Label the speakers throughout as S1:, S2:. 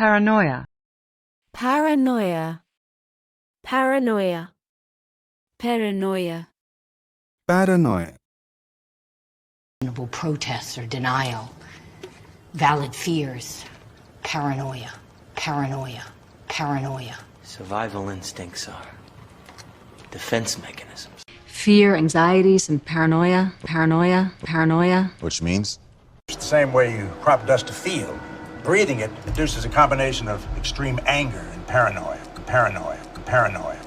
S1: Paranoia.
S2: Paranoia. Paranoia. Paranoia.
S3: Paranoia.
S4: Reasonable protests or denial. Valid fears. Paranoia. Paranoia. Paranoia.
S5: Survival instincts are defense mechanisms.
S6: Fear, anxiety, some paranoia, paranoia.
S3: Which means?
S7: It's the same way you crop dust a field. Breathing it induces a combination of extreme anger and paranoia,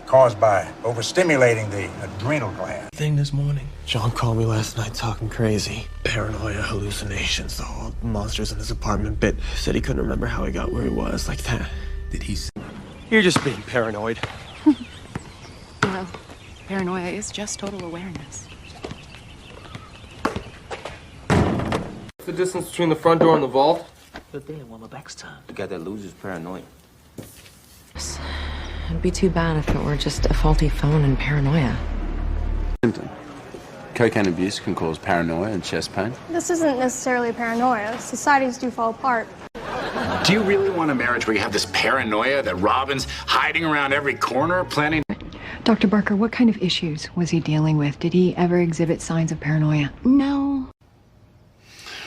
S7: caused by overstimulating the adrenal gland.
S8: Thing this morning. John called me last night talking crazy. Paranoia, hallucinations, the whole monsters in his apartment bit. Said he couldn't remember how he got where he was, like that.
S3: Did he say?
S8: You're just being paranoid.
S9: Well, paranoia is just total awareness.
S10: What's the distance between the front door and the vault?
S5: Good day, well, next time. The guy that loses paranoia.
S6: It'd be too bad if it were just a faulty phone and paranoia.
S11: Symptom. Cocaine abuse can cause paranoia and chest pain.
S12: This isn't necessarily paranoia. Societies do fall apart.
S13: Do you really want a marriage where you have this paranoia that Robin's hiding around every corner, planning?
S9: Dr. Barker, what kind of issues was he dealing with? Did he ever exhibit signs of paranoia? No.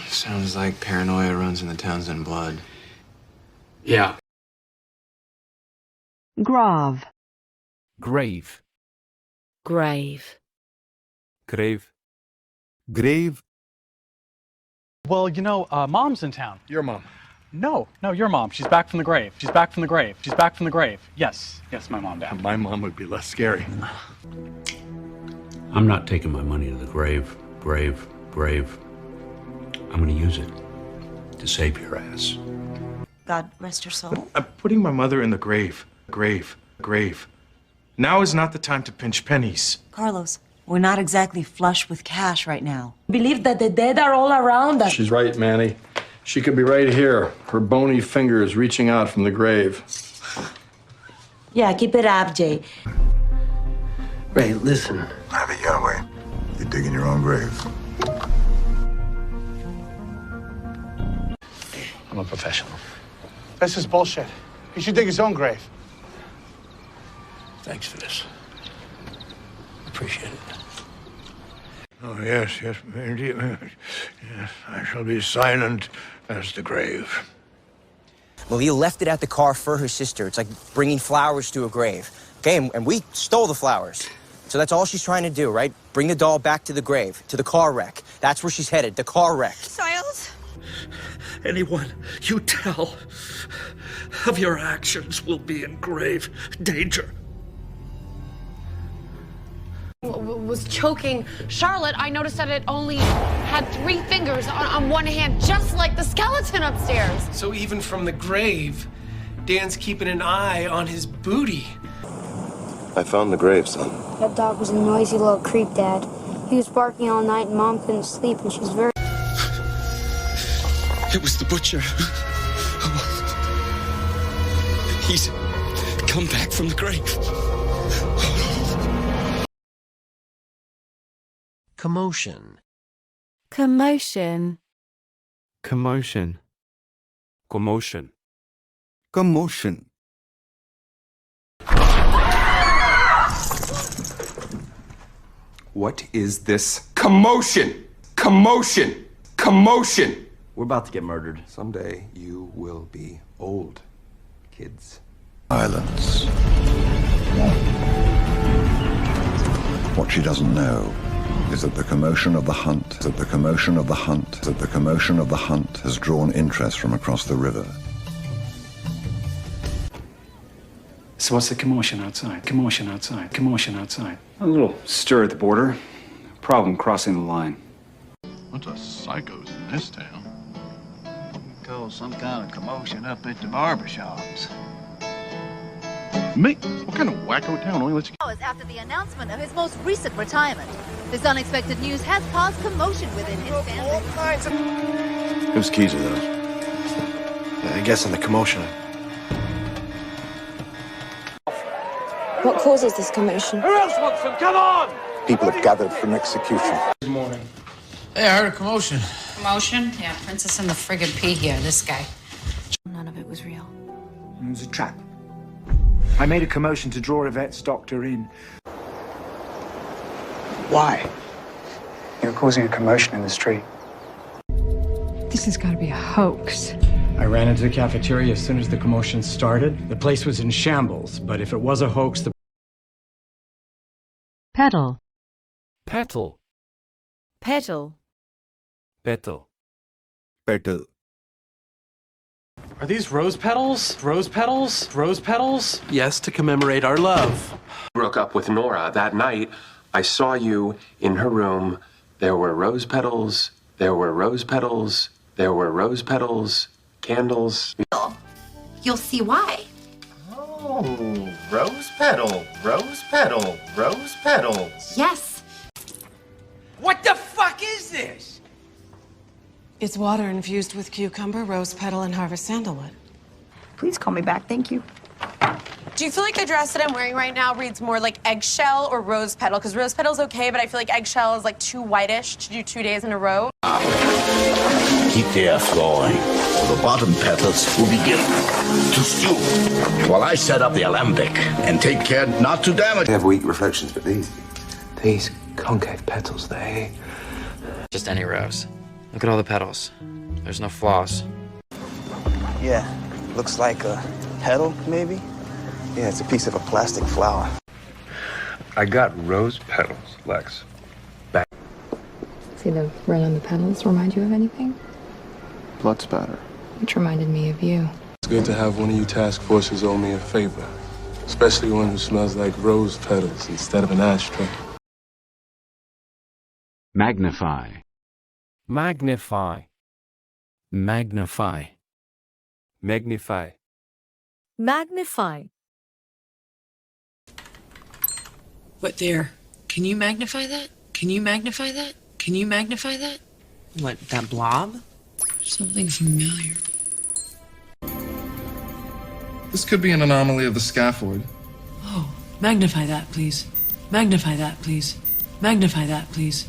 S11: Sounds like paranoia runs in the Townsend blood.
S8: Yeah.
S1: Grave.
S2: Grave. Grave.
S3: Grave. Grave.
S14: Well, you know, Mom's in town.
S8: Your mom.
S14: No, your mom. She's back from the grave. She's back from the grave. She's back from the grave. Yes, my mom, Dad.
S8: My mom would be less scary.
S15: I'm not taking my money to the grave. I'm gonna use it to save your ass.
S16: God rest her soul.
S8: I'm putting my mother in the grave. Now is not the time to pinch pennies.
S16: Carlos, we're not exactly flush with cash right now. Believe that the dead are all around us.
S17: She's right, Manny. She could be right here, her bony fingers reaching out from the grave.
S16: Yeah, keep it up, Jay.
S8: Ray, listen.
S7: Have it your way. You're digging your own grave.
S8: I'm a professional.
S14: This is bullshit. He should dig his own grave.
S8: Thanks for this. Appreciate it.
S7: Oh, yes, indeed. Yes, I shall be silent as the grave.
S5: Well, he left it at the car for her sister. It's like bringing flowers to a grave. Okay, and we stole the flowers. So that's all she's trying to do, right? Bring the doll back to the grave, to the car wreck. That's where she's headed, the car wreck.
S18: Siles?
S19: Anyone you tell of your actions will be in grave danger.
S18: Was choking Charlotte. I noticed that it only had 3 fingers on one hand, just like the skeleton upstairs.
S19: So even from the grave, Dan's keeping an eye on his booty.
S11: I found the grave, son.
S12: That dog was a noisy little creep, Dad. He was barking all night and Mom couldn't sleep and she's very...
S19: It was the butcher. He's come back from the grave.
S2: Commotion.
S3: Commotion.
S2: Commotion.
S3: Commotion. Commotion.
S11: What is this? Commotion! Commotion! Commotion!
S5: We're about to get murdered.
S11: Someday you will be old, kids.
S7: Violence. What she doesn't know is that the commotion of the hunt, has drawn interest from across the river.
S14: So what's the commotion outside? Commotion outside. Commotion outside.
S17: A little stir at the border. Problem crossing the line.
S20: Bunch of psychos in this town. Cause some kind of commotion up at the barbershops. Me? What kind of wacko town only lets you...
S18: Hours after the announcement of his most recent retirement, this unexpected news has caused commotion within his family.
S17: Whose keys are those? I guess in the commotion.
S12: What causes this commotion?
S19: Who else wants them? Come on!
S7: People have gathered for an execution.
S19: Good morning.
S8: Hey, I heard a commotion.
S4: Commotion? Yeah, Princess and the friggin' P here, this guy.
S9: None of it was real.
S1: It was a trap. I made a commotion to draw Yvette's doctor in. Why? You're causing a commotion in the street.
S9: This has got to be a hoax.
S21: I ran into the cafeteria as soon as the commotion started. The place was in shambles, but if it was a hoax, the...
S22: Pedal.
S2: Petal.
S22: Petal.
S2: Petal.
S3: Petal.
S14: Are these rose petals? Rose petals? Rose petals?
S23: Yes, to commemorate our love. Broke up with Nora that night. I saw you in her room. There were rose petals. There were rose petals. There were rose petals. Candles.
S24: You'll see why.
S25: Oh, rose petal, rose petal, rose petal.
S24: Yes.
S25: What the fuck is this?
S26: It's water infused with cucumber, rose petal, and harvest sandalwood.
S24: Please call me back, thank you.
S18: Do you feel like the dress that I'm wearing right now reads more like eggshell or rose petal? Because rose petal's okay, but I feel like eggshell is like too whitish to do 2 days in a row.
S15: Keep the air flowing. The bottom petals will begin to stew while I set up the alembic and take care not to damage.
S11: They have weak reflections, but these concave petals, they...
S27: Just any rose. Look at all the petals. There's no flaws.
S5: Yeah, looks like a petal, maybe? Yeah, it's a piece of a plastic flower.
S28: I got rose petals, Lex. Back.
S6: See the red on the petals remind you of anything?
S8: Blood spatter.
S6: Which reminded me of you.
S8: It's good to have one of you task forces owe me a favor. Especially one who smells like rose petals instead of an ashtray.
S2: Magnify. Magnify. Magnify.
S3: Magnify.
S22: Magnify.
S26: What there? Can you magnify that? Can you magnify that? Can you magnify that?
S29: What, that blob?
S26: Something familiar.
S20: This could be an anomaly of the scaphoid.
S26: Oh, magnify that, please. Magnify that, please. Magnify that, please.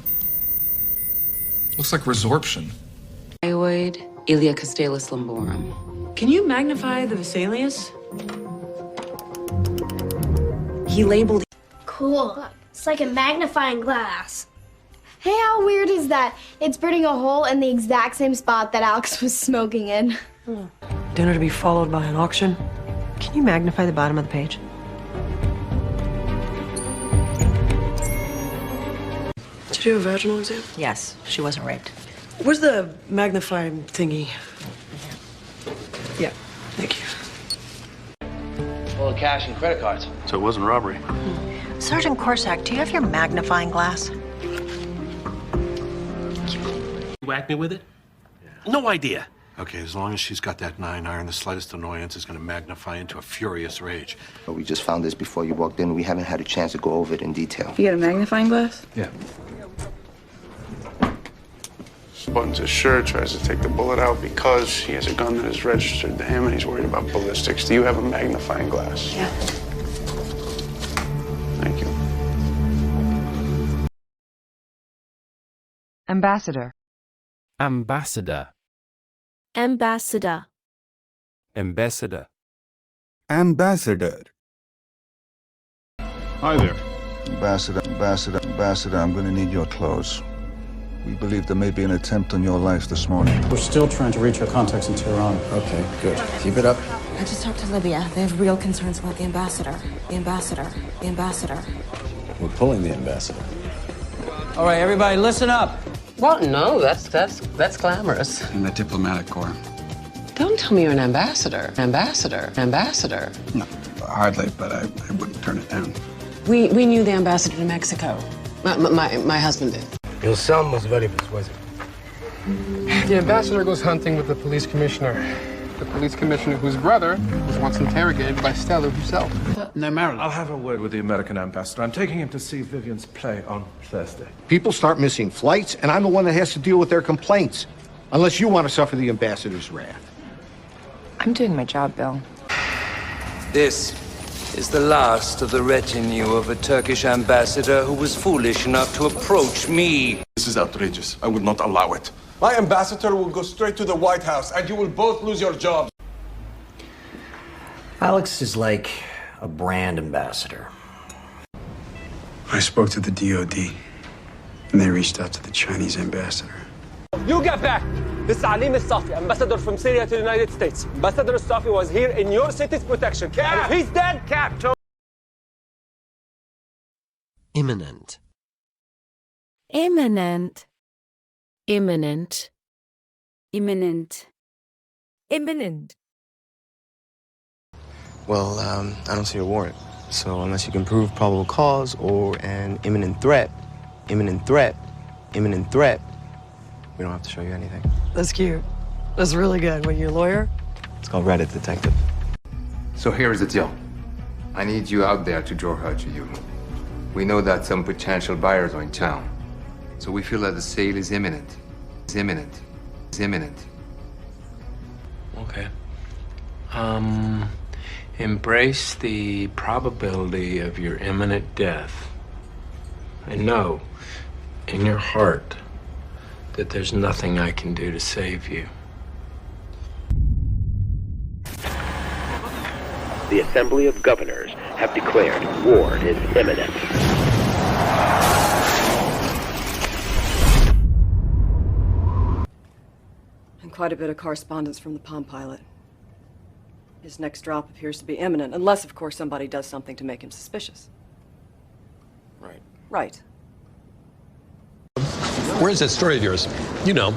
S20: Looks like resorption.
S6: Thyroid ileocostalis lumborum.
S26: Can you magnify the Vesalius?
S12: He labeled. Cool. It's like a magnifying glass. Hey, how weird is that? It's burning a hole in the exact same spot that Alex was smoking in.
S26: Dinner to be followed by an auction. Can you magnify the bottom of the page? Did you do a vaginal exam?
S16: Yes, she wasn't raped.
S26: Where's the magnifying thingy? Yeah, thank you.
S27: Full of cash and credit cards.
S28: So it wasn't robbery.
S16: Sergeant Corsack, do you have your magnifying glass?
S15: Whack me with it? No idea. Okay, as long as she's got that 9 iron, the slightest annoyance is going to magnify into a furious rage.
S5: But we just found this before you walked in. We haven't had a chance to go over it in detail.
S6: You got a magnifying glass?
S28: Yeah.
S20: Buttons his shirt, tries to take the bullet out because he has a gun that is registered to him and he's worried about ballistics. Do you have a magnifying glass?
S26: Yeah.
S20: Thank you.
S22: Ambassador.
S2: Ambassador.
S22: Ambassador.
S3: Ambassador. Ambassador.
S7: Hi there.
S30: Ambassador, I'm going to need your clothes. We believe there may be an attempt on your life this morning.
S21: We're still trying to reach our contacts in Tehran.
S11: Okay, good. Keep it up.
S6: I just talked to Libya. They have real concerns about the ambassador. The ambassador. The ambassador.
S11: We're pulling the ambassador.
S27: All right, everybody, listen up. Well, no, that's glamorous.
S11: In the diplomatic corps.
S27: Don't tell me you're an ambassador. Ambassador. Ambassador.
S11: No, hardly, but I wouldn't turn it down.
S27: We knew the ambassador to Mexico. My husband did.
S10: Your son was very persuasive. The ambassador goes hunting with the police commissioner. The police commissioner whose brother was once interrogated by Stella herself.
S21: No, Marilyn.
S7: I'll have a word with the American ambassador. I'm taking him to see Vivian's play on Thursday.
S31: People start missing flights, and I'm the one that has to deal with their complaints. Unless you want to suffer the ambassador's wrath.
S6: I'm doing my job, Bill.
S32: This is the last of the retinue of a Turkish ambassador who was foolish enough to approach me.
S7: This is outrageous. I would not allow it. My ambassador will go straight to the White House, and you will both lose your jobs.
S1: Alex is like a brand ambassador.
S28: I spoke to the DOD, and they reached out to the Chinese ambassador.
S4: You get back! This is Alim Safi, ambassador from Syria to the United States. Ambassador Safi was here in your city's protection. Cap! He's dead, Cap!
S8: Imminent.
S22: Imminent. Imminent.
S9: Imminent. Imminent.
S13: Well, I don't see a warrant. So unless you can prove probable cause or an imminent threat, we don't have to show you anything.
S29: That's cute. That's really good. What, your lawyer?
S13: It's called Reddit Detective.
S14: So here's the deal. I need you out there to draw her to you. We know that some potential buyers are in town. So we feel that the sale is imminent. It's imminent. It's imminent.
S17: Okay. Embrace the probability of your imminent death. And know, in your heart, that there's nothing I can do to save you.
S18: The Assembly of Governors have declared war is imminent.
S29: And quite a bit of correspondence from the Palm Pilot. His next drop appears to be imminent, unless, of course, somebody does something to make him suspicious.
S14: Right.
S29: Right.
S19: Where's that story of yours? You know,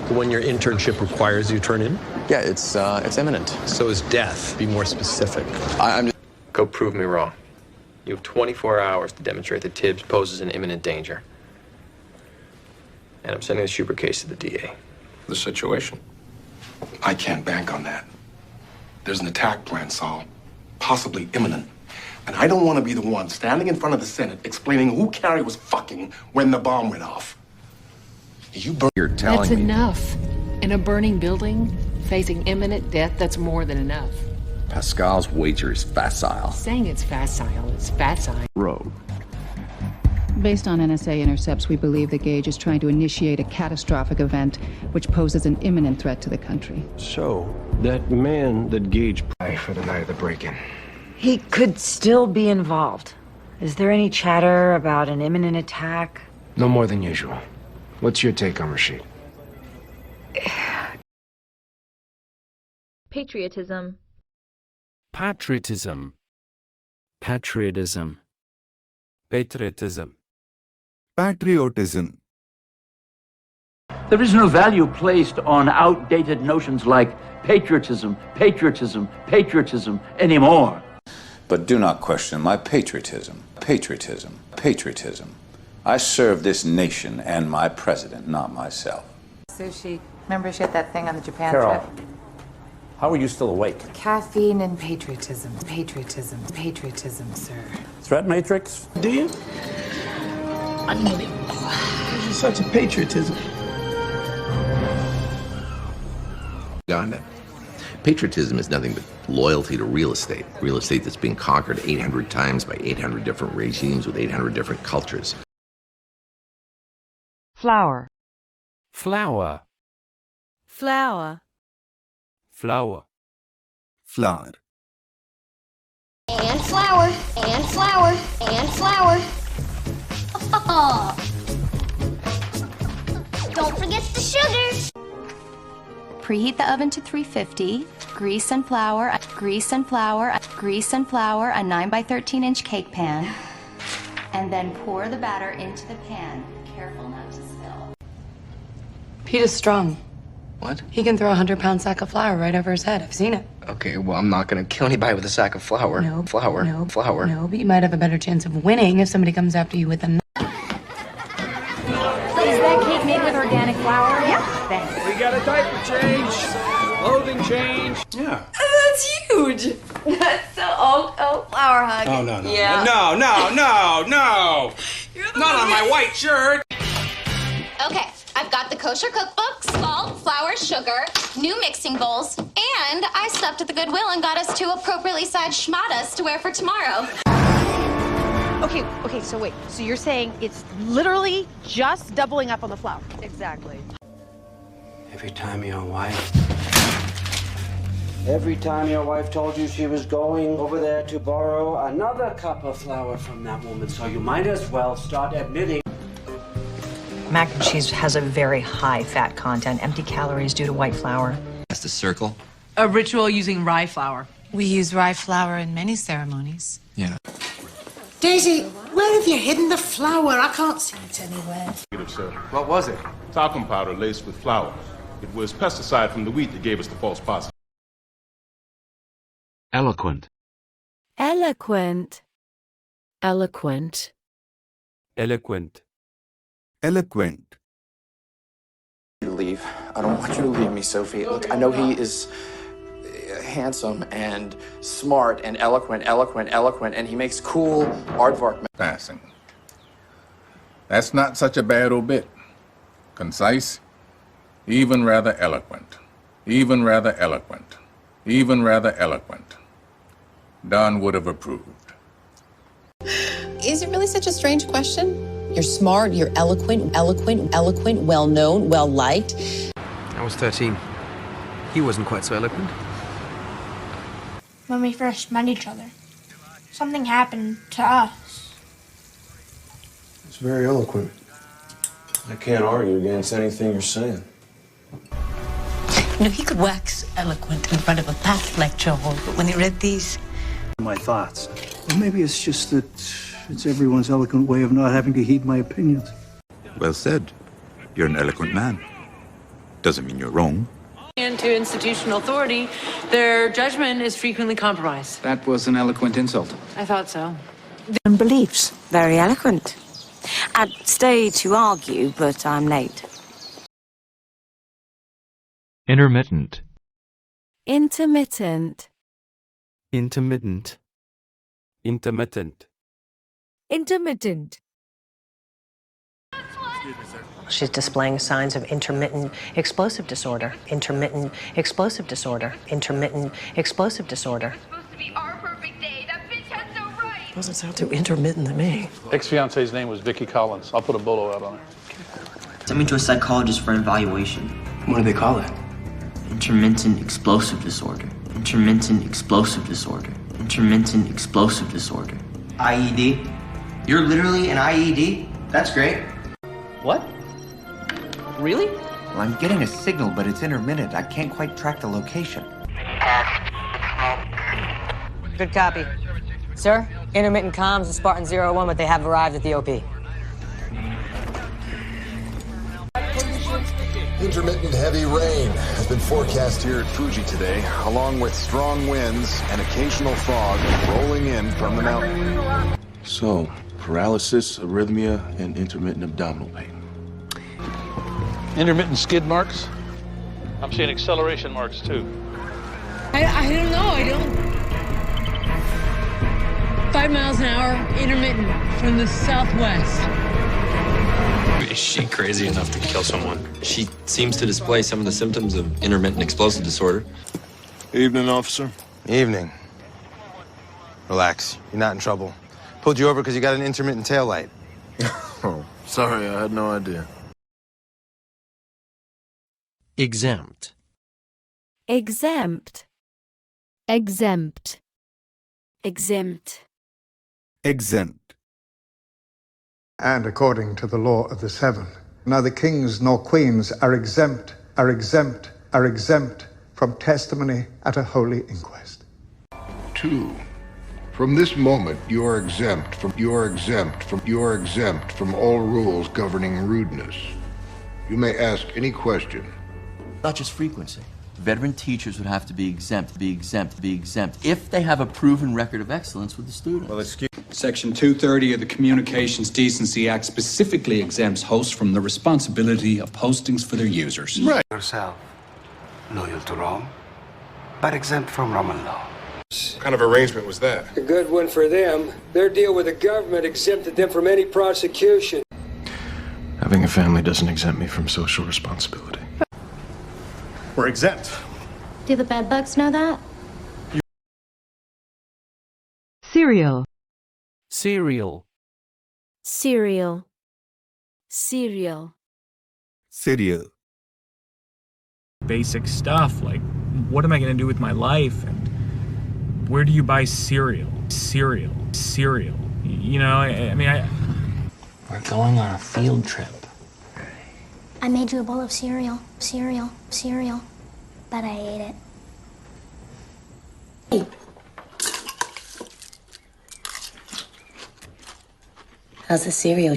S19: the one your internship requires you turn in?
S13: Yeah, it's imminent.
S19: So is death. Be more specific.
S13: I'm just...
S17: Go prove me wrong. You have 24 hours to demonstrate that Tibbs poses an imminent danger. And I'm sending the Schubert case to the DA.
S14: The situation?
S23: I can't bank on that. There's an attack plan, Saul. Possibly imminent. And I don't want to be the one standing in front of the Senate explaining who Carrie was fucking when the bomb went off.
S14: You're telling
S26: That's
S14: me...
S26: enough. In a burning building, facing imminent death, that's more than enough.
S15: Pascal's wager is facile.
S26: Saying it's facile is facile.
S15: Rogue.
S24: Based on NSA intercepts, we believe that Gage is trying to initiate a catastrophic event which poses an imminent threat to the country.
S19: So, that man that Gage for the night of the break-in.
S16: He could still be involved. Is there any chatter about an imminent attack?
S19: No more than usual. What's your take on Rashid?
S22: Patriotism.
S2: Patriotism. Patriotism.
S3: Patriotism.
S30: Patriotism.
S25: There is no value placed on outdated notions like patriotism, patriotism, patriotism anymore.
S15: But do not question my patriotism. Patriotism. Patriotism. I serve this nation and my president, not myself.
S33: Sushi. Remember she had that thing on the Japan
S19: Carol,
S33: trip?
S19: how are you still awake?
S33: Caffeine and patriotism. Patriotism. Patriotism, sir.
S19: Threat matrix?
S25: Do you? Unbelievable. This is such a patriotism.
S34: Uganda. Patriotism is nothing but loyalty to real estate that's been conquered 800 times by 800 different regimes with 800 different cultures.
S16: Flower.
S2: Flower.
S22: Flower.
S2: Flower.
S30: Flower.
S12: And flour, and flour, and flour. Don't forget the sugar.
S35: Preheat the oven to 350. Grease and flour a 9 by 13 inch cake pan. And then pour the batter into the pan. Careful not to spill.
S29: Pete is strong.
S14: What?
S29: He can throw a 100-pound sack of flour right over his head. I've seen it.
S14: Okay, well, I'm not gonna kill anybody with a sack of flour.
S29: No.
S14: Flour.
S29: No.
S14: Flour.
S29: No, but you might have a better chance of winning if somebody comes after you with a knife.
S35: Is that cake made with organic flour?
S33: Yeah.
S35: Thanks.
S18: We got a diaper change, clothing change. Yeah.
S33: That's huge. That's so flower hug.
S18: Oh, no.
S33: Yeah.
S18: No. Not on my white shirt.
S36: Okay, I've got the kosher cookbook, salt, flour, sugar, new mixing bowls, and I stopped at the Goodwill and got us 2 appropriately sized schmatas to wear for tomorrow.
S37: Okay, so wait. So you're saying it's literally just doubling up on the flour? Exactly.
S19: Every time your wife
S1: Every time your wife told you she was going over there to borrow another cup of flour from that woman, so you might as well start admitting.
S4: Mac and cheese has a very high fat content, empty calories due to white flour.
S5: That's the circle.
S37: A ritual using rye flour.
S33: We use rye flour in many ceremonies.
S5: Yeah.
S6: Daisy, where have you hidden the flour? I can't see it anywhere.
S7: Sir.
S23: What was it?
S7: Talcum powder laced with flour. It was pesticide from the wheat that gave us the false positive.
S2: Eloquent.
S22: Eloquent. Eloquent.
S3: Eloquent.
S30: Eloquent.
S8: You leave. I don't want you to leave me, Sophie. Look, I know he is handsome and smart and eloquent, and he makes cool aardvark.
S30: Passing. That's not such a bad obit. Concise, even rather eloquent. Even rather eloquent. Even rather eloquent. Don would have approved.
S9: Is it really such a strange question? You're smart, you're eloquent, well-known, well-liked.
S5: I was 13. He wasn't quite so eloquent.
S10: When we first met each other, something happened to us.
S11: It's very eloquent. I can't argue against anything you're saying.
S9: You know, he could wax eloquent in front of a packed lecture hall, but when he read these...
S13: My thoughts. Or maybe it's just that it's everyone's eloquent way of not having to heed my opinions.
S30: Well said. You're an eloquent man. Doesn't mean you're wrong.
S37: And to institutional authority, their judgment is frequently compromised.
S17: That was an eloquent insult.
S37: I thought so.
S16: And beliefs, very eloquent. I'd stay to argue, but I'm late.
S2: Intermittent.
S22: Intermittent.
S3: Intermittent. Intermittent.
S22: Intermittent.
S9: She's displaying signs of intermittent explosive disorder. Intermittent explosive disorder. Intermittent explosive disorder. Doesn't sound too intermittent to me.
S25: Ex-fiance's name was Vicky Collins. I'll put a bolo out on her.
S20: Send me to a psychologist for an evaluation.
S17: What do they call it?
S20: Intermittent explosive disorder. Intermittent explosive disorder. Intermittent explosive disorder. IED? You're literally an IED? That's great. What? Really?
S21: Well, I'm getting a signal, but it's intermittent. I can't quite track the location.
S9: Good copy. Sir, intermittent comms is Spartan 01, but they have arrived at the OP.
S27: Intermittent heavy rain has been forecast here at Fuji today, along with strong winds and occasional fog rolling in from the mountain.
S11: So, paralysis, arrhythmia, and intermittent abdominal pain.
S25: Intermittent skid marks. I'm seeing acceleration marks too.
S37: I don't know. I don't. 5 miles an hour, intermittent from the southwest.
S5: Is she crazy enough to kill someone? She seems to display some of the symptoms of intermittent explosive disorder.
S27: Evening, officer.
S28: Evening. Relax. You're not in trouble. Pulled you over because you got an intermittent taillight.
S27: Oh, sorry, I had no idea.
S19: Exempt.
S22: Exempt. Exempt. Exempt.
S30: Exempt.
S31: And according to the law of the seven, neither kings nor queens are exempt from testimony at a holy inquest.
S27: 2. From this moment, you are exempt from all rules governing rudeness. You may ask any question.
S20: Not just frequency. Veteran teachers would have to be exempt, if they have a proven record of excellence with the students.
S21: Well, excuse
S32: Section 230 of the Communications Decency Act specifically exempts hosts from the responsibility of postings for their users.
S27: Right.
S13: Yourself, loyal to Rome, but exempt from Roman law.
S27: What kind of arrangement was that?
S38: A good one for them. Their deal with the government exempted them from any prosecution.
S11: Having a family doesn't exempt me from social responsibility.
S27: We're exempt.
S12: Do the bed bugs know that?
S22: Cereal.
S3: Cereal.
S22: Cereal. Cereal.
S30: Cereal.
S2: Basic stuff like
S1: what am I going to do with my life? And where do you buy cereal? Cereal. You know, I mean,
S4: We're going on a field trip.
S12: I made you a bowl of cereal, but I ate it.
S9: How's the cereal?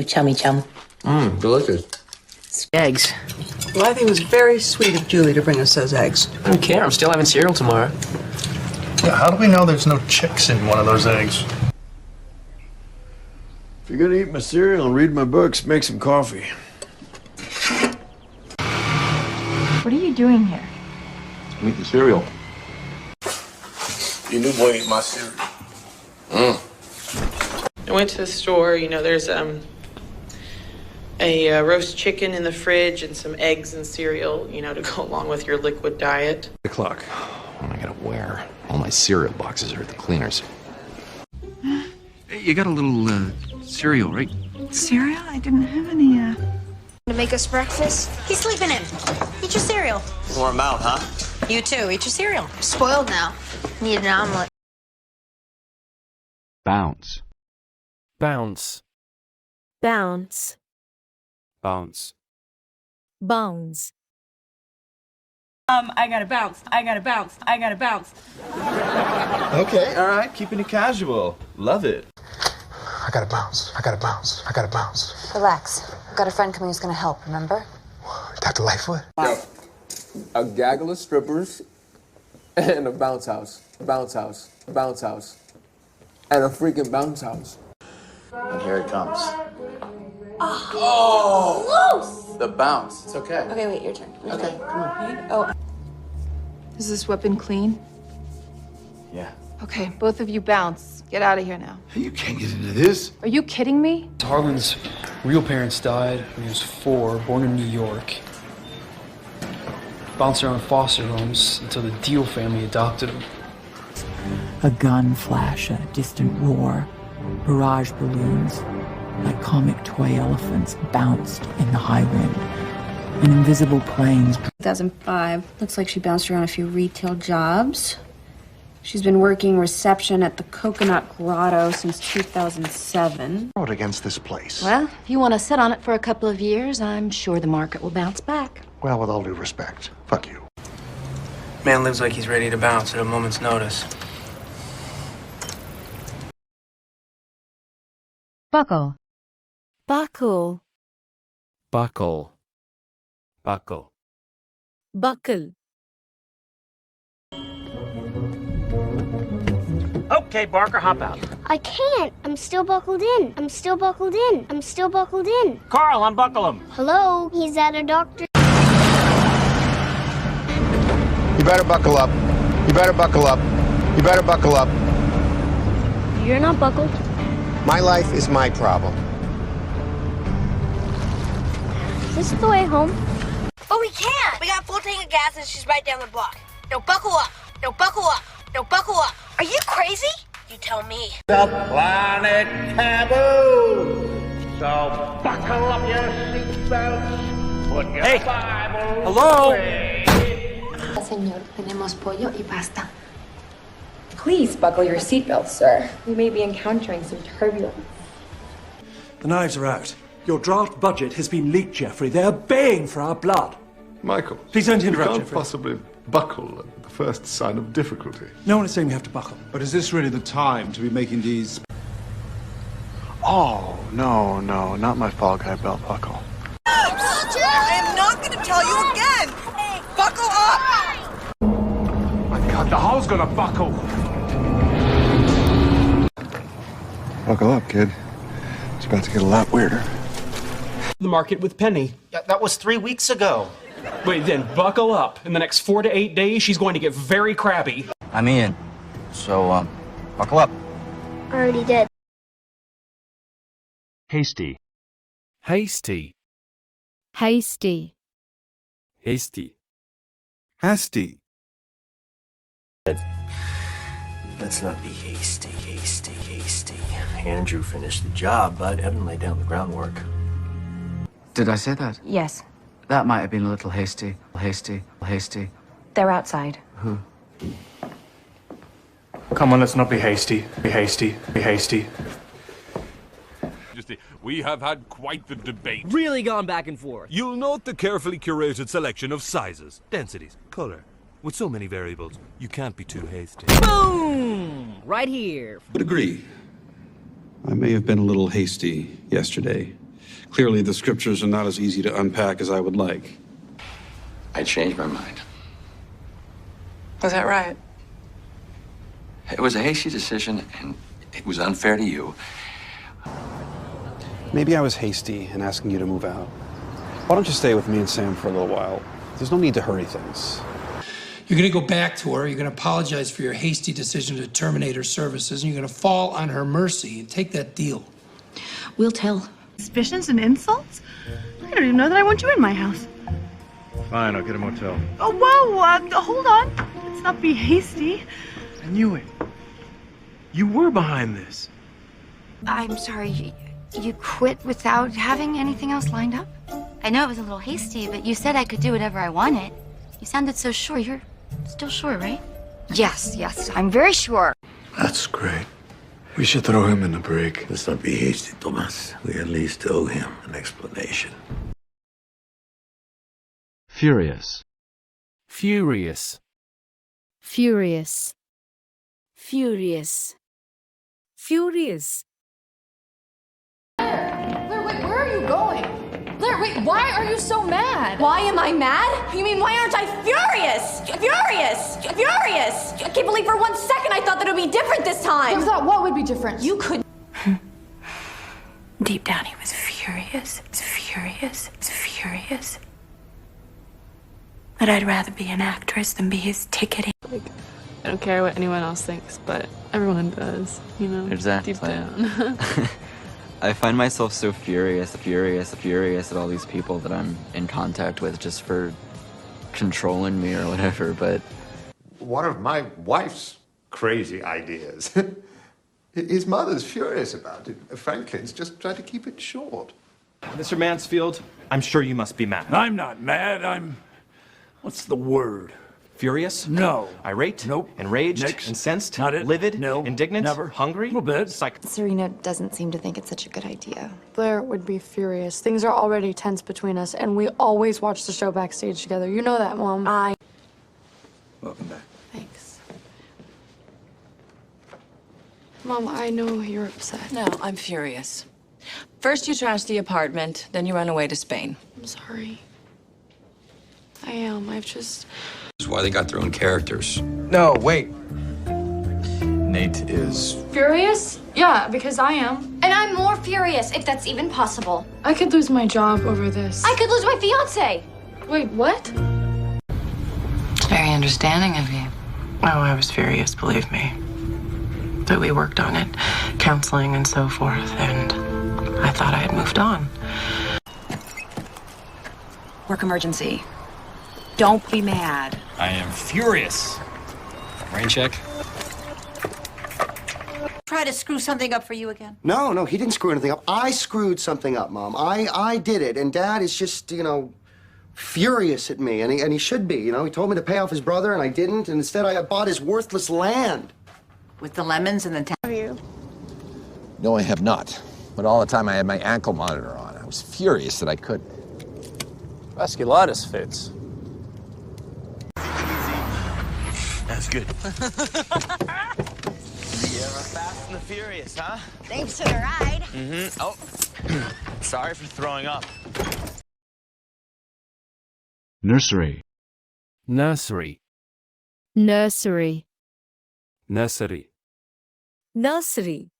S9: Chummy chum?
S4: Delicious.
S6: Eggs. Well, I think it was very sweet of Julie to bring us those eggs.
S4: I don't care. I'm still having cereal tomorrow.
S31: Yeah, how do we know there's no chicks in one of those eggs?
S11: If you're gonna eat my cereal and read my books, make some coffee.
S7: What are you doing here?
S4: Eat the cereal.
S11: Your new boy ate my cereal.
S8: I went to the store, you know, there's a roast chicken in the fridge and some eggs and cereal, you know, to go along with your liquid diet.
S5: 8 o'clock. What am I gonna wear? All my cereal boxes are at the cleaners.
S17: You got a little, cereal, right?
S7: Cereal? I didn't have any,
S12: To make us breakfast?
S9: He's sleeping in. Eat your cereal.
S11: Warm out, huh?
S9: You too. Eat your cereal.
S12: Spoiled now. Need an omelet.
S2: Bounce.
S3: Bounce.
S22: Bounce.
S3: Bounce.
S22: Bounce.
S7: I gotta bounce.
S11: Okay, all right, keeping it casual. Love it.
S31: I gotta bounce.
S9: Relax. I've got a friend coming who's going to help, remember?
S31: Dr. Lightfoot?
S11: A gaggle of strippers and a bounce house. And a freaking bounce house.
S21: And here it comes.
S12: Oh! Loose!
S21: The bounce. It's okay.
S12: Okay, wait, your turn.
S21: Okay, come on.
S7: Oh. Is this weapon clean?
S21: Yeah.
S7: Okay, both of you bounce. Get out of here now.
S31: You can't get into this.
S7: Are you kidding me?
S10: Harlan's real parents died when he was 4, born in New York. Bounced around foster homes until the Deal family adopted him.
S14: A gun flash, a distant roar, barrage balloons, like comic toy elephants, bounced in the high wind. An invisible planes.
S15: 2005. Looks like she bounced around a few retail jobs. She's been working reception at the Coconut Grotto since 2007.
S31: Vote against this place.
S7: Well, if you want to sit on it for a couple of years, I'm sure the market will bounce back.
S31: Well, with all due respect, fuck you.
S10: Man lives like he's ready to bounce at a moment's notice.
S22: Buckle.
S3: Buckle.
S7: Buckle.
S22: Buckle.
S25: Okay, Barker, hop out.
S12: I can't. I'm still buckled in.
S25: Carl, unbuckle him.
S12: Hello? He's at a doctor.
S28: You better buckle up.
S12: You're not buckled.
S28: My life is my problem.
S12: Is this the way home?
S16: Oh, we can't. We got full tank of gas and she's right down the block. No, buckle up. Are you crazy? You tell me.
S25: The planet taboo. So buckle up your seatbelts. Put your Bible
S3: Hello?
S16: away. Señor, tenemos pollo y pasta.
S7: Please buckle your seatbelt, sir. We may be encountering some turbulence.
S13: The knives are out. Your draft budget has been leaked, Jeffrey. They're baying for our blood.
S31: Michael.
S13: Please don't interrupt,
S31: You can't
S13: Jeffrey.
S31: possibly buckle at the first sign of difficulty.
S13: No one is saying we have to buckle.
S31: But is this really the time to be making these... Oh, no, not my fall guy belt buckle.
S16: I am not going to tell you again. Buckle up.
S25: My God, the hull's gonna buckle.
S31: Buckle up, kid. It's about to get a lot weirder.
S3: The market with Penny.
S21: Yeah, that was 3 weeks ago.
S3: Wait, then buckle up. In the next 4 to 8 days, she's going to get very crabby.
S21: I'm Ian. So, buckle up.
S12: Already did.
S2: Hasty.
S3: Hasty.
S22: Hasty.
S3: Hasty.
S31: Hasty.
S21: Let's not be hasty. Andrew finished the job, but Evan laid down the groundwork.
S17: Did I say that?
S7: Yes.
S17: That might have been a little hasty.
S22: They're outside.
S17: Who?
S10: Come on, let's not be hasty. Be hasty. Be hasty.
S1: We have had quite the debate.
S6: Really gone back and forth.
S1: You'll note the carefully curated selection of sizes, densities, color. With so many variables, you can't be too hasty.
S6: Boom! Right here.
S18: Would agree. I may have been a little hasty yesterday. Clearly, the scriptures are not as easy to unpack as I would like.
S4: I changed my mind.
S8: Was that right?
S4: It was a hasty decision, and it was unfair to you.
S18: Maybe I was hasty in asking you to move out. Why don't you stay with me and Sam for a little while? There's no need to hurry things.
S19: You're going to go back to her, you're going to apologize for your hasty decision to terminate her services, and you're going to fall on her mercy and take that deal.
S20: We'll tell. Suspicions and insults? I don't even know that I want you in my house.
S11: Fine, I'll get a motel.
S20: Oh, whoa, hold on. Let's not be hasty.
S11: I knew it. You were behind this.
S23: I'm sorry, you quit without having anything else lined up? I know it was a little hasty, but you said I could do whatever I wanted. You sounded so sure. You're still sure, right? Yes, I'm very sure.
S11: That's great. We should throw him in the break. Let's not be hasty, Thomas. We at least owe him an explanation.
S2: Furious.
S22: Furious. Furious. Furious. Furious.
S24: Blair, wait, where are you going? Blair, wait, why are you so mad? Why am I mad? You mean, why aren't I furious? Furious! Furious! I can't believe for 1 second I thought that it would be different this time. You thought what would be different? You could.
S23: Deep down, he was furious. Furious. But I'd rather be an actress than be his ticketing.
S8: Like, I don't care what anyone else thinks, but everyone does, you know?
S26: Exactly.
S8: Deep down.
S26: I find myself so furious at all these people that I'm in contact with just for controlling me or whatever, but...
S11: One of my wife's crazy ideas. His mother's furious about it. Franklin's just trying to keep it short.
S6: Mr. Mansfield, I'm sure you must be mad.
S10: I'm not mad, I'm... What's the word?
S6: Furious?
S10: No.
S6: Irate?
S10: Nope.
S6: Enraged?
S10: Next.
S6: Incensed?
S10: Not it.
S6: Livid?
S10: No.
S6: Indignant?
S10: Never.
S6: Hungry?
S10: A little bit.
S24: Serena doesn't seem to think it's such a good idea.
S20: Blair would be furious. Things are already tense between us, and we always watch the show backstage together. You know that, Mom.
S11: Welcome back.
S20: Thanks. Mom, I know you're upset.
S27: No, I'm furious. First you trash the apartment, then you run away to Spain.
S20: I'm sorry. I am. I've just...
S5: That's why they got their own characters.
S11: No, wait. Nate is...
S20: Furious? Yeah, because I am.
S24: And I'm more furious, if that's even possible.
S20: I could lose my job over this.
S24: I could lose my fiance.
S20: Wait, what?
S27: It's very understanding of you. Oh, I was furious, believe me. But we worked on it, counseling and so forth, and I thought I had moved on.
S22: Work emergency. Don't be mad.
S6: I am furious. Rain check.
S22: Try to screw something up for you again.
S31: No, he didn't screw anything up. I screwed something up, Mom. I did it, and Dad is just, furious at me, and he should be, He told me to pay off his brother, and I didn't, and instead I bought his worthless land.
S22: With the lemons and the
S20: You.
S29: No, I have not. But all the time I had my ankle monitor on. I was furious that I couldn't.
S10: Vasculitis fits.
S6: That's good.
S22: Fast and the Furious, huh? Thanks for the ride.
S6: Mm-hmm. Oh, sorry for throwing up.
S2: Nursery.
S22: Nursery. Nursery.
S10: Nursery.
S22: Nursery.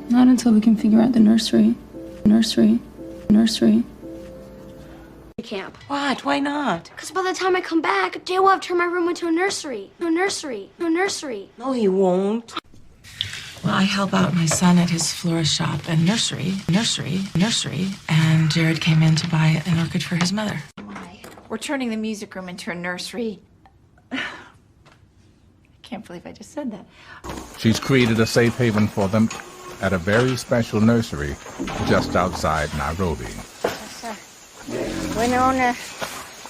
S20: Not until we can figure out the nursery. Nursery.
S24: Camp.
S27: What? Why not?
S24: Because by the time I come back, Jay will have turned my room into a nursery. No nursery.
S27: No, he won't. Well, I help out my son at his florist shop and nursery, and Jared came in to buy an orchid for his mother.
S22: We're turning the music room into a nursery. I can't believe I just said that.
S30: She's created a safe haven for them at a very special nursery just outside Nairobi.
S24: Winona.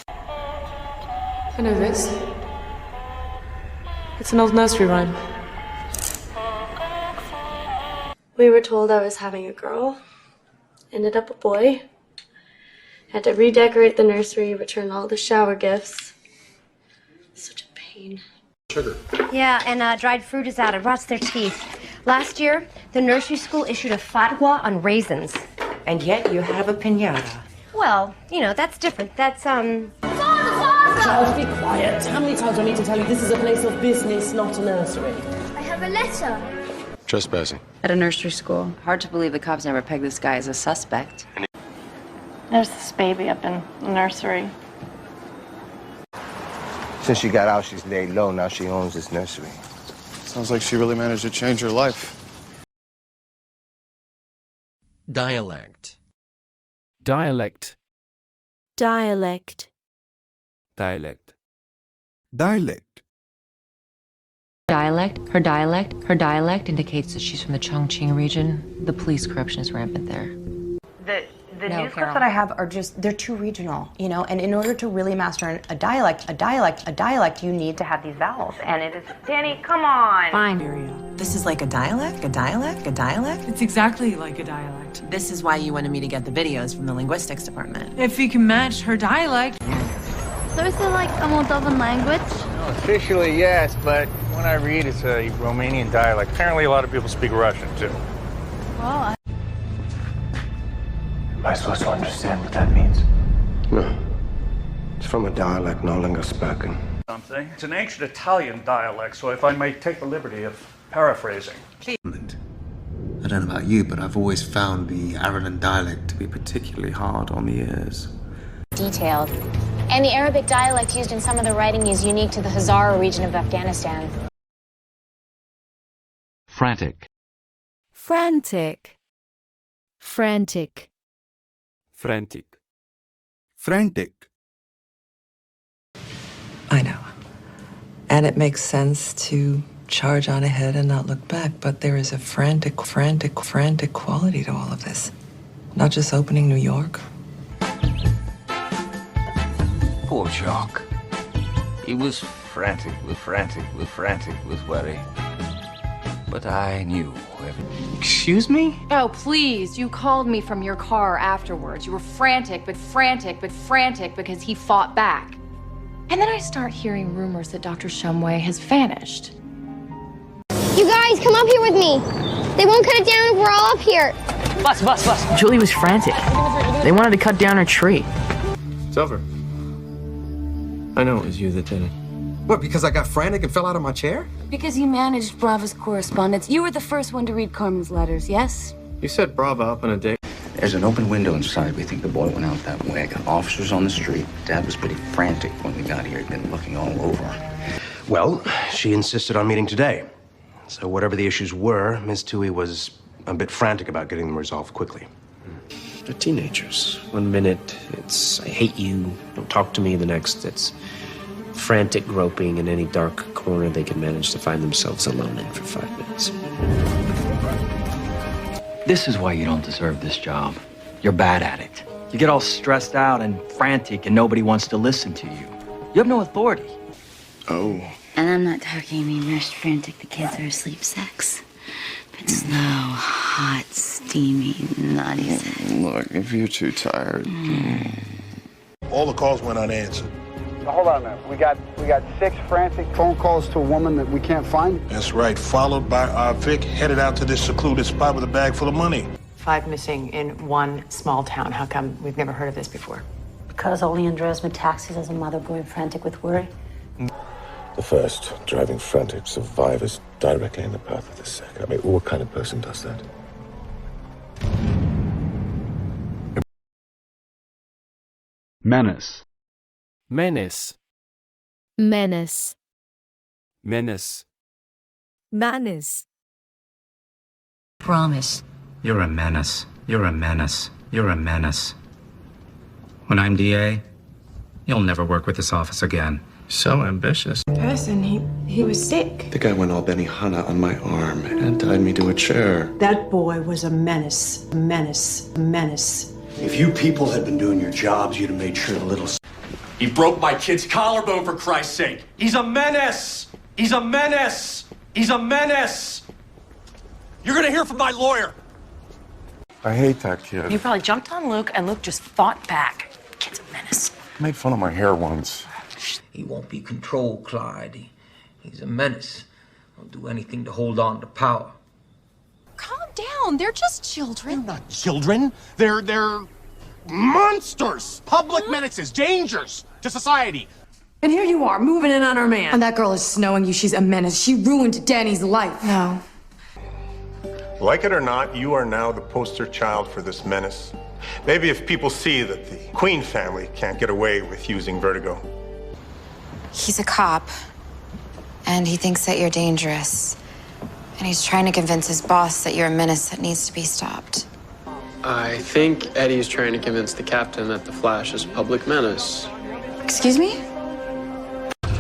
S8: I know this. It's an old nursery rhyme.
S20: We were told I was having a girl. Ended up a boy. Had to redecorate the nursery, return all the shower gifts. Such a pain.
S3: Sugar.
S24: Yeah, and dried fruit is out. It rots their teeth. Last year, the nursery school issued a fatwa on raisins.
S7: And yet you have a piñata.
S24: Well, you know, that's different. That's,
S7: Child, be quiet. How many times do I need to tell you this is a place of business, not a nursery?
S24: I have a letter.
S11: Trespassing.
S9: At a nursery school. Hard to believe the cops never pegged this guy as a suspect.
S24: There's this baby up in the nursery.
S3: Since she got out, she's laid low. Now she owns this nursery.
S11: Sounds like she really managed to change her life.
S6: Dialect.
S30: Dialect.
S24: Dialect.
S30: Dialect.
S3: Dialect.
S9: Dialect. Her dialect indicates that she's from the Chongqing region. The police corruption is rampant there.
S12: The news clips that I have are just, they're too regional, you know, and in order to really master a dialect, you need to have these vowels. And it is, Danny, come on.
S9: Fine.
S12: This is like a dialect?
S9: It's exactly like a dialect.
S12: This is why you wanted me to get the videos from the linguistics department.
S9: If you can match her dialect.
S24: So is it like a Moldovan language?
S3: No, officially, yes, but when I read, it's a Romanian dialect. Apparently, a lot of people speak Russian, too.
S24: Well,
S3: Am I supposed to understand what that means? No. It's from a dialect no longer spoken.
S13: Something. It's an ancient Italian dialect, so if I may take the liberty of paraphrasing.
S14: I don't know about you, but I've always found the Arabian dialect to be particularly hard on the ears.
S24: detailed. And the Arabic dialect used in some of the writing is unique to the Hazara region of Afghanistan.
S2: Frantic.
S24: Frantic. Frantic.
S30: Frantic.
S3: Frantic.
S12: I know. And it makes sense to charge on ahead and not look back, but there is a frantic quality to all of this. Not just opening New York.
S29: Poor Jock. He was frantic with worry. But I knew everything.
S12: Excuse me?
S24: Oh, please. You called me from your car afterwards. You were frantic because he fought back. And then I start hearing rumors that Dr. Shumway has vanished. You guys, come up here with me. They won't cut it down if we're all up here.
S12: Bus. Julie was frantic. They wanted to cut down her tree.
S13: It's over. I know it was you that did it.
S12: What, because I got frantic and fell out of my chair?
S24: Because you managed Brava's correspondence. You were the first one to read Carmen's letters, yes?
S13: You set Brava up on a date.
S4: There's an open window inside. We think the boy went out that way. I got officers on the street. Dad was pretty frantic when we got here. He'd been looking all over.
S3: Well, she insisted on meeting today. So whatever the issues were, Ms. Toohey was a bit frantic about getting them resolved quickly.
S13: They're teenagers. One minute, it's, I hate you, don't talk to me. The next, it's frantic groping in any dark corner they can manage to find themselves alone in for 5 minutes.
S4: This is why you don't deserve this job. You're bad at it. You get all stressed out and frantic and nobody wants to listen to you. You have no authority.
S3: Oh.
S24: And I'm not talking the immersed frantic, the kids are asleep sex. But slow, hot, steamy, naughty sex.
S3: Look, if you're too tired.
S11: All the calls went unanswered.
S31: Hold on a minute. We got 6 frantic phone calls to a woman that we can't find.
S11: That's right, followed by our Vic, headed out to this secluded spot with a bag full of money.
S8: 5 missing in one small town. How come we've never heard of this before?
S24: Because only Andrea's with taxis as a mother going frantic with worry.
S3: The first driving frantic survivors directly in the path of the second. I mean, what kind of person does that?
S2: Menace.
S30: Menace.
S24: Menace.
S30: Menace.
S24: Menace.
S12: Promise.
S14: You're a menace. You're a menace. You're a menace. When I'm DA, you'll never work with this office again.
S13: So ambitious.
S12: Person, he was sick.
S3: The guy went all Benihana on my arm and tied me to a chair.
S12: That boy was a menace. A menace. A menace.
S1: If you people had been doing your jobs, you'd have made sure the little...
S15: He broke my kid's collarbone, for Christ's sake. He's a menace. He's a menace. He's a menace. You're gonna hear from my lawyer.
S16: I hate that kid.
S24: You probably jumped on Luke, and Luke just fought back. The kid's a menace.
S16: Made fun of my hair once.
S17: He won't be controlled, Clyde. He's a menace. He'll do anything to hold on to power.
S24: Calm down. They're just children.
S15: They're not children. They're monsters. Public menaces, dangers to society.
S18: And here you are, moving in on our man.
S24: And that girl is snowing you. She's a menace. She ruined Danny's life.
S18: No.
S11: Like it or not, you are now the poster child for this menace. Maybe if people see that the Queen family can't get away with using vertigo.
S19: He's a cop, and he thinks that you're dangerous. And he's trying to convince his boss that you're a menace that needs to be stopped.
S21: I think Eddie's trying to convince the captain that the Flash is a public menace.
S24: Excuse me?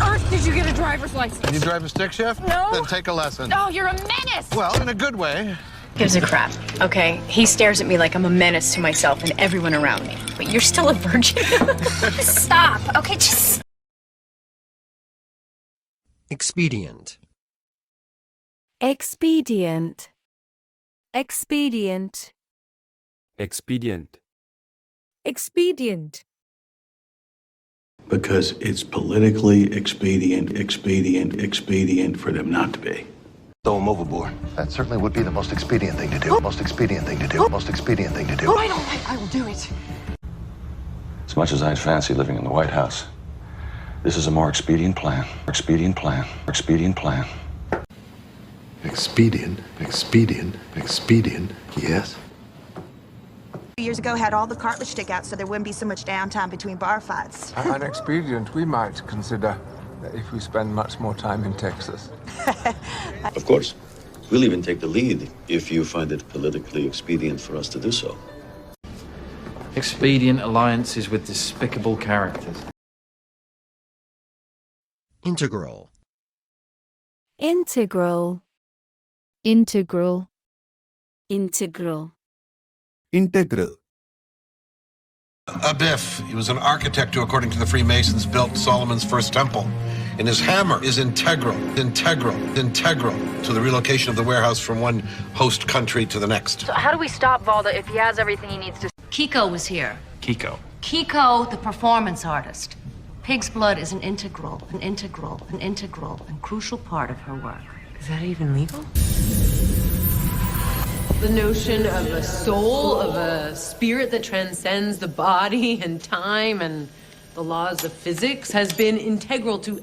S18: Earth, did you get a driver's license?
S23: Can you drive a stick shift?
S24: No.
S23: Then take a lesson.
S24: Oh, you're a menace!
S23: Well, in a good way.
S24: Gives a crap, okay? He stares at me like I'm a menace to myself and everyone around me. But you're still a virgin. Stop, okay? Just...
S6: Expedient.
S25: Expedient. Expedient.
S30: Expedient.
S25: Expedient.
S1: Because it's politically expedient for them not to be.
S26: Throw him overboard. That certainly would be the most expedient thing to do. Most expedient thing to do. Most expedient thing to do.
S24: I will do it.
S26: As much as I'd fancy living in the White House, this is a more expedient plan. Expedient plan. Expedient plan.
S1: Expedient, yes.
S28: Years ago, had all the cartilage stick out so there wouldn't be so much downtime between bar fights.
S23: An expedient we might consider if we spend much more time in Texas.
S32: Of course. We'll even take the lead if you find it politically expedient for us to do so.
S33: Expedient alliances with despicable characters.
S6: Integral.
S25: Integral. Integral. Integral.
S26: Integral.
S23: A Biff. He was an architect who, according to the Freemasons, built Solomon's first temple. And his hammer is integral to the relocation of the warehouse from one host country to the next.
S24: So how do we stop Valda if he has everything he needs to...
S34: Kiko was here.
S33: Kiko.
S34: Kiko, the performance artist. Pig's blood is an integral and crucial part of her work.
S24: Is that even legal?
S7: The notion of a soul, of a spirit that transcends the body and time and the laws of physics has been integral to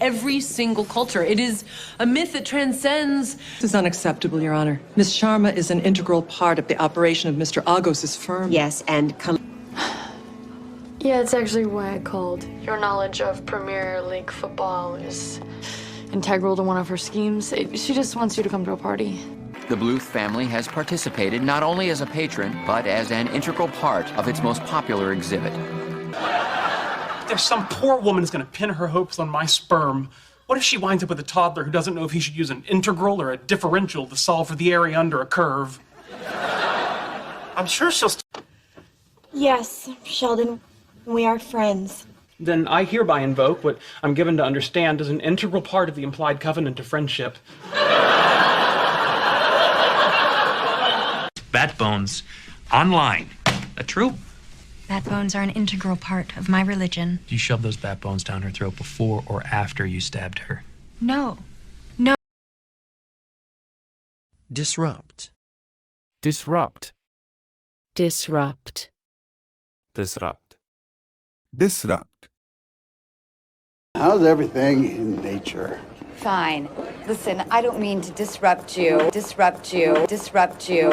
S7: every single culture. It is a myth that transcends...
S12: This is unacceptable, Your Honor. Miss Sharma is an integral part of the operation of Mr. Agos' firm.
S7: Yes, and...
S20: Yeah, it's actually why I called. Your knowledge of Premier League football is integral to one of her schemes. She just wants you to come to a party.
S4: The Bluth family has participated not only as a patron, but as an integral part of its most popular exhibit.
S10: If some poor woman is going to pin her hopes on my sperm, what if she winds up with a toddler who doesn't know if he should use an integral or a differential to solve for the area under a curve? I'm sure she'll...
S20: Yes, Sheldon, we are friends.
S10: Then I hereby invoke what I'm given to understand as an integral part of the implied covenant of friendship.
S35: Bat bones online. That true?
S36: Bat bones are an integral part of my religion.
S35: You shoved those bat bones down her throat before or after you stabbed her?
S36: No.
S6: Disrupt.
S23: Disrupt.
S25: Disrupt.
S23: Disrupt.
S26: Disrupt.
S1: How's everything in nature?
S26: Fine. Listen, I don't mean to disrupt you.
S1: I don't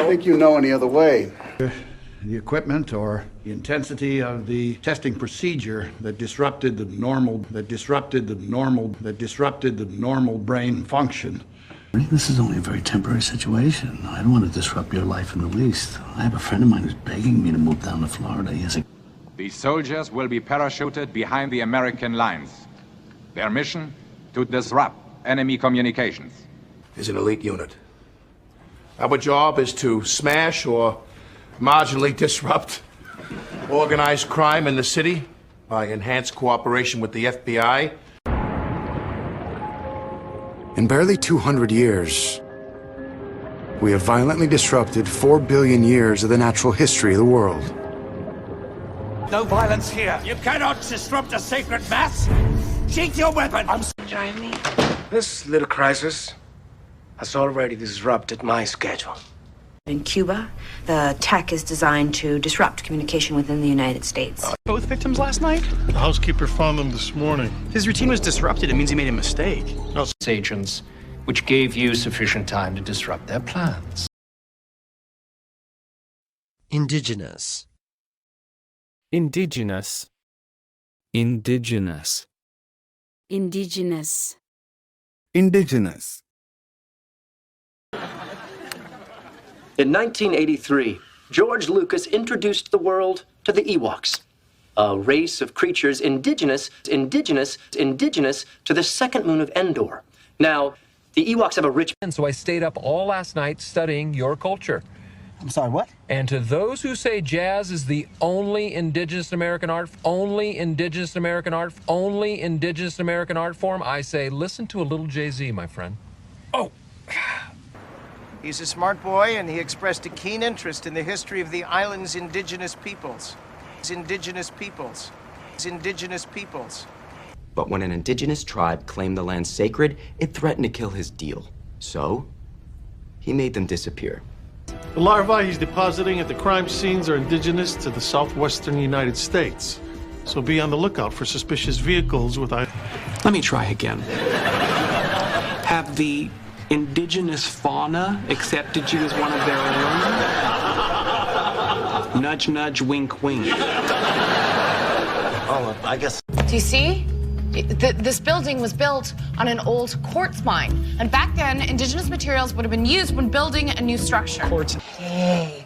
S1: think you know any other way. The equipment or the intensity of the testing procedure that disrupted the normal brain function.
S15: This is only a very temporary situation. I don't want to disrupt your life in the least. I have a friend of mine who's begging me to move down to Florida. He has a...
S37: The soldiers will be parachuted behind the American lines. Their mission, to disrupt enemy communications.
S1: Is an elite unit. Our job is to smash or
S23: Marginally disrupt organized crime in the city by enhanced cooperation with the FBI.
S2: In barely 200 years, we have violently disrupted 4 billion years of the natural history of the world.
S3: No violence here. You cannot disrupt a sacred mass. Sheath your weapon.
S5: Join me. This little crisis has already disrupted my schedule.
S8: In Cuba, the tech is designed to disrupt communication within the United States.
S9: Both victims last night?
S11: The housekeeper found them this morning.
S9: His routine was disrupted. It means he made a mistake.
S11: No.
S5: Agents, which gave you sufficient time to disrupt their plans.
S6: Indigenous.
S30: Indigenous. Indigenous.
S25: Indigenous.
S11: Indigenous.
S13: In 1983, George Lucas introduced the world to the Ewoks, a race of creatures indigenous to the second moon of Endor. Now, the Ewoks have a rich...
S14: And so I stayed up all last night studying your culture.
S9: I'm sorry, what?
S14: And to those who say jazz is the only indigenous American art form, I say, listen to a little Jay-Z, my friend.
S9: Oh!
S5: He's a smart boy, and he expressed a keen interest in the history of the island's indigenous peoples.
S16: But when an indigenous tribe claimed the land sacred, it threatened to kill his deal. So, he made them disappear.
S11: The larvae he's depositing at the crime scenes are indigenous to the southwestern United States. So be on the lookout for suspicious vehicles with...
S10: Let me try again. Have the indigenous fauna accepted you as one of their own? Nudge, nudge, wink, wink.
S11: Oh, I guess...
S24: Do you see? This building was built on an old quartz mine. And back then, indigenous materials would have been used when building a new structure.
S5: Quartz. Hey,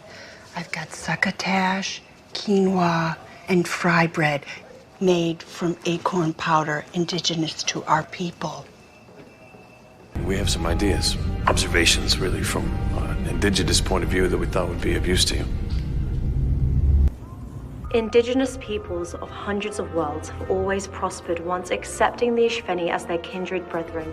S5: I've got succotash, quinoa, and fry bread made from acorn powder indigenous to our people.
S11: We have some ideas, observations really from an indigenous point of view that we thought would be of use to you.
S8: Indigenous peoples of hundreds of worlds have always prospered once accepting the Ishveni as their kindred brethren.